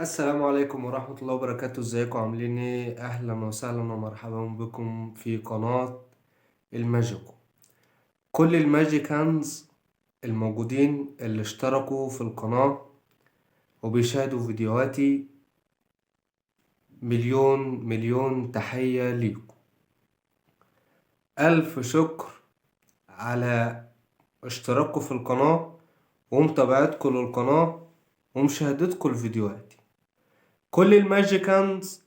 السلام عليكم ورحمة الله وبركاته. ازيكم عاملين ايه؟ اهلا وسهلا ومرحبا بكم في قناة الماجيكو. كل الماجيكانز الموجودين اللي اشتركوا في القناة وبيشاهدوا فيديوهاتي، مليون مليون تحية ليكم. ألف شكر على اشتراككم في القناة ومتابعتكم للقناة ومشاهدتكم لفيديوهاتي. كل الماجيكانز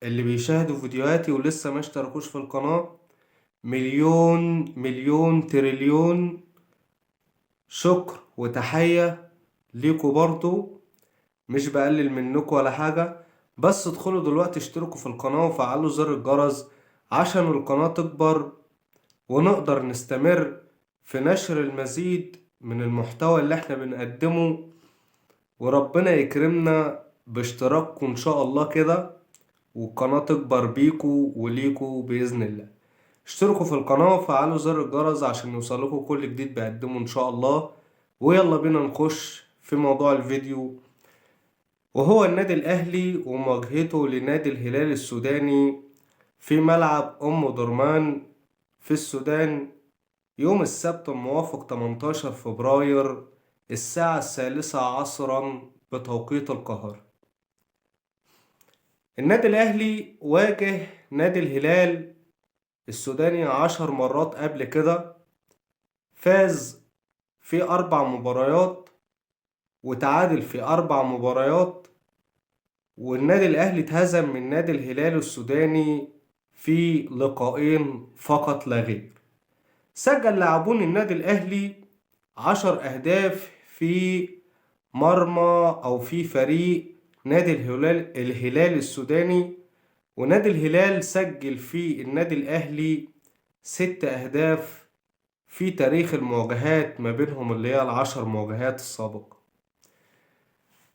اللي بيشاهدوا فيديوهاتي ولسه ما اشتركوش في القناة، مليون مليون تريليون شكر وتحية ليكوا برضو. مش بقلل منكوا ولا حاجة، بس ادخلوا دلوقتي اشتركوا في القناة وفعلوا زر الجرس عشان القناة تكبر ونقدر نستمر في نشر المزيد من المحتوى اللي احنا بنقدمه، وربنا يكرمنا باشتراككم ان شاء الله كده، والقناة تكبر بيكوا وليكوا بإذن الله. اشتركوا في القناة وفعلوا زر الجرس عشان يوصلكوا كل جديد بقدمه ان شاء الله. ويلا بينا نخش في موضوع الفيديو، وهو النادي الاهلي ومواجهته لنادي الهلال السوداني في ملعب ام درمان في السودان يوم السبت الموافق 18 فبراير الساعة 3 عصرا بتوقيت القاهرة. النادي الاهلي واجه نادي الهلال السوداني 10 مرات قبل كده، فاز في 4 مباريات وتعادل في 4 مباريات، والنادي الأهلي اتهزم من نادي الهلال السوداني في لقاءين فقط لا غير. سجل لاعبون النادي الأهلي 10 أهداف في مرمى أو في فريق نادي الهلال السوداني، ونادي الهلال سجل في النادي الأهلي 6 أهداف في تاريخ المواجهات ما بينهم اللي هي ال10 مواجهات السابقة.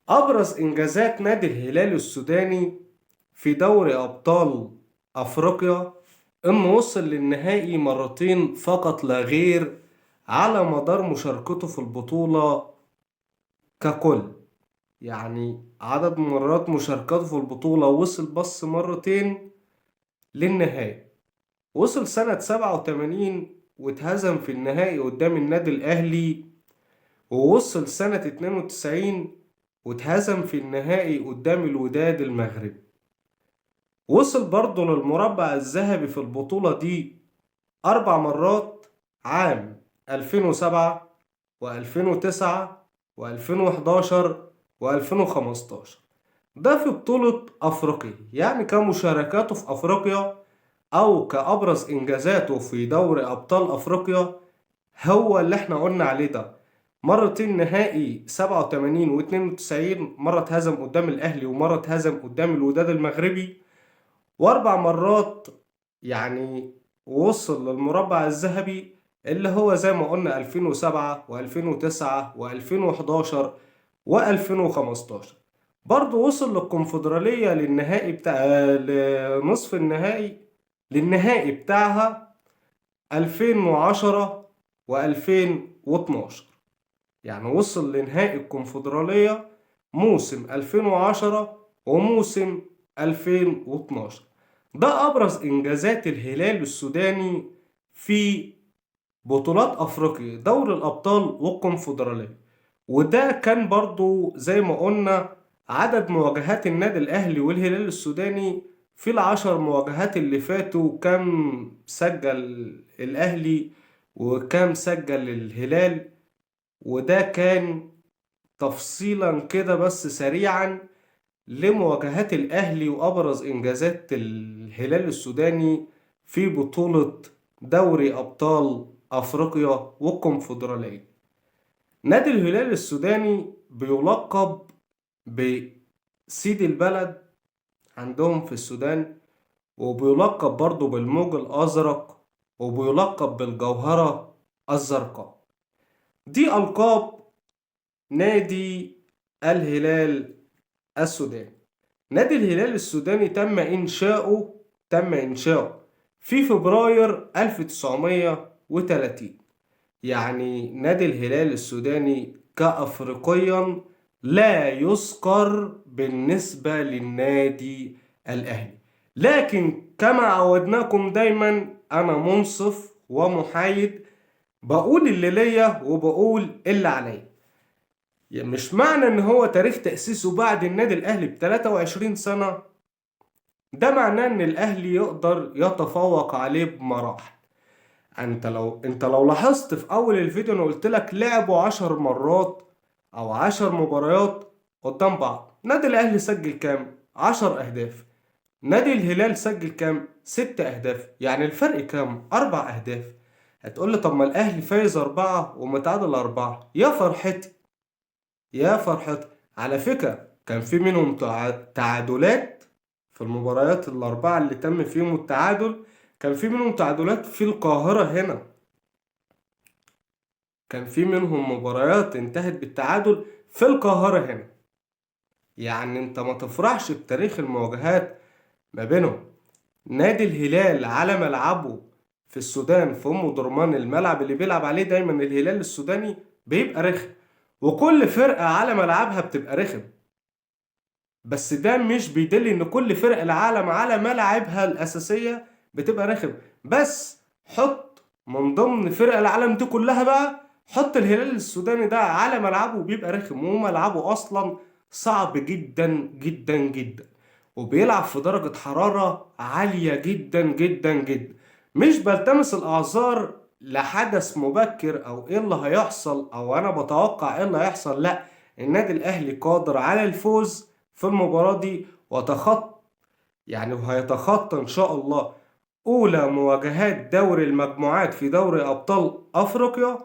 أبرز إنجازات نادي الهلال السوداني في دوري أبطال أفريقيا إنه وصل للنهائي مرتين فقط لا غير على مدار مشاركته في البطولة ككل. يعني عدد مرات مشاركته في البطولة وصل بس مرتين للنهائي. وصل سنة 87 واتهزم في النهائي قدام النادي الأهلي، ووصل سنة 92 واتهزم في النهائي قدام الوداد المغربي. وصل برضه للمربع الذهبي في البطولة دي 4 مرات، عام 2007 و2009 و2011 و2015. ده في بطولة أفريقيا، يعني كمشاركاته في أفريقيا أو كأبرز إنجازاته في دوري أبطال أفريقيا هو اللي احنا قلنا عليه ده. مرتين نهائي 87 و92، مرة اتهزم قدام الأهلي ومرة اتهزم قدام الوداد المغربي، و4 مرات يعني وصل للمربع الذهبي اللي هو زي ما قلنا 2007 و2009 و2011 و2015. برضه وصل للكونفدرالية للنهائي بتاع لنصف النهائي للنهائي بتاعها 2010 و2012. يعني وصل لنهائي الكونفدرالية موسم 2010 وموسم 2012. ده أبرز إنجازات الهلال السوداني في بطولات أفريقيا، دوري الأبطال والكونفدرالية. وده كان برضو زي ما قلنا عدد مواجهات النادي الأهلي والهلال السوداني في ال10 مواجهات اللي فاتوا، كم سجل الأهلي وكم سجل الهلال. وده كان تفصيلا كده بس سريعا لمواجهات الأهلي وأبرز إنجازات الهلال السوداني في بطولة دوري أبطال أفريقيا والكونفدرالية. نادي الهلال السوداني بيلقب بسيد البلد عندهم في السودان، وبيلقب برضه بالموج الأزرق، وبيلقب بالجوهرة الزرقاء. دي ألقاب نادي الهلال السوداني. نادي الهلال السوداني تم إنشاؤه في فبراير 1930. يعني نادي الهلال السوداني كأفريقيا لا يذكر بالنسبة للنادي الأهلي. لكن كما عودناكم دايما أنا منصف ومحايد، بقول اللي ليا وبقول اللي عليا. يعني مش معنى ان هو تاريخ تأسيسه بعد النادي الأهلي ب 23 سنة ده معناه ان الأهلي يقدر يتفوق عليه بمراحل. انت لو لاحظت في اول الفيديو انا قلت لك لعبوا 10 مرات او 10 مباريات قدام بعض. نادي الاهلي سجل كام؟ 10 اهداف. نادي الهلال سجل كام؟ 6 اهداف. يعني الفرق كام؟ 4 اهداف. هتقول لي طب ما الاهلي فايز 4 ومتعادل 4. يا فرحتي يا فرحتي. على فكرة كان في منهم تعادلات في المباريات الأربعة اللي تم فيهم التعادل. كان في منهم تعادلات في القاهرة هنا. كان في منهم مباريات انتهت بالتعادل في القاهرة هنا. يعني انت ما تفرحش بتاريخ المواجهات ما بينهم. نادي الهلال على ملعبه في السودان في ام درمان، الملعب اللي بيلعب عليه دايما الهلال السوداني بيبقى رخم، وكل فرقة على ملعبها بتبقى رخم. بس ده مش بيدل ان كل فرق العالم على ملاعبها الاساسية بتبقى رخم. بس حط من ضمن فرق العالم دي كلها بقى، حط الهلال السوداني ده على ملعبه بيبقى رخم، وملعبه اصلا صعب جدا جدا جدا، وبيلعب في درجة حرارة عالية جدا جدا جدا. مش بلتمس الاعذار لحدث مبكر او ايه اللي هيحصل او انا بتوقع ايه اللي هيحصل، لا. النادي الاهلي قادر على الفوز في المباراة دي وهيتخطى إن شاء الله أولى مواجهات دوري المجموعات في دوري أبطال أفريقيا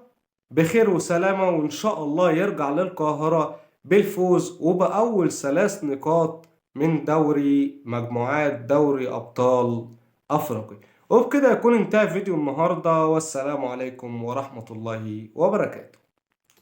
بخير وسلامة، وإن شاء الله يرجع للقاهرة بالفوز وبأول 3 نقاط من دوري مجموعات دوري أبطال أفريقيا. وبكده يكون انتهى فيديو النهاردة، والسلام عليكم ورحمة الله وبركاته.